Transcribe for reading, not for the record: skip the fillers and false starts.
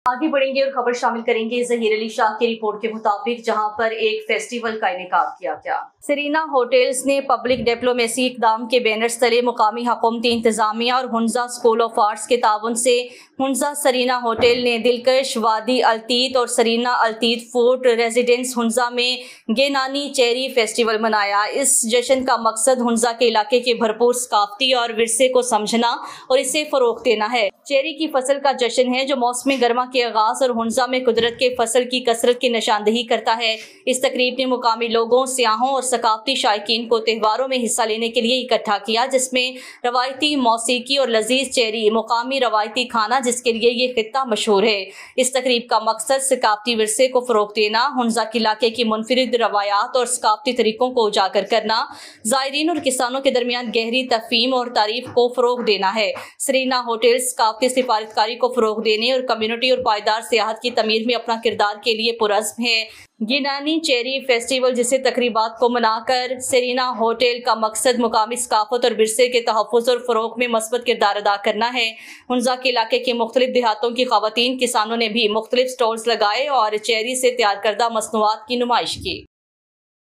आगे बढ़ेंगे और खबर शामिल करेंगे ज़हीर अली शाह की रिपोर्ट के मुताबिक, जहां पर एक फेस्टिवल का इनेकाद किया गया। सरीना होटल्स ने पब्लिक डिप्लोमेसी इक़दाम के बैनर्स तले मुकामी हुकूमती इंतजामिया और हुंजा स्कूल ऑफ आर्ट्स के ताउन से हुंजा सरीना होटल ने दिलकश वादी अलतीत और सरीना अलतीत फूड रेजिडेंस हुंजा में गेनानी चेरी फेस्टिवल मनाया। इस जश्न का मकसद हुंजा के इलाके के भरपूर सकाफती और विरसे को समझना और इसे फरोग देना है। चेरी की फसल का जश्न है जो मौसम गर्मा के आगाज और हुंजा में कुदरत के फसल की कसरत की निशानदही करता है। इस तकरीब ने मुकामी लोगों, सियाहों और सकाफती शायकीन को त्योहारों में हिस्सा लेने के लिए इकट्ठा किया, जिसमें रवायती मौसीकी और लजीज चेरी मुकामी रवायती खाना जिसके लिए ये खित्ता मशहूर है। इस तकरीब का मकसद सकाफती विरसे को फरोग देना, हुंजा के इलाके की मुनफरिद रवायात और सकाफती तरीकों को उजागर करना, ज़ायरीन और किसानों के दरमियान गहरी तफहीम और तारीफ को फरोग देना है। सरीना होटल्स सकाफती सिफारतकारी को फरोग देने और कम्युनिटी और पायदार सियाहत की तमीर में अपना किरदार के लिए पुरज़्म है। गेनानी चेरी फेस्टिवल जिसे तकरीबात को मनाकर सरीना होटल का मकसद मुकामी सकाफत और विरसे के तहफ़्फ़ुज़ और फ़रोग़ में मस्बत किरदार अदा करना है। हुंजा के इलाके के मुख्तलिफ देहातों की ख़वातीन किसानों ने भी मुख्तलिफ स्टॉल्स लगाए और चेरी से तैयार करदा मसनूआत की नुमाइश की।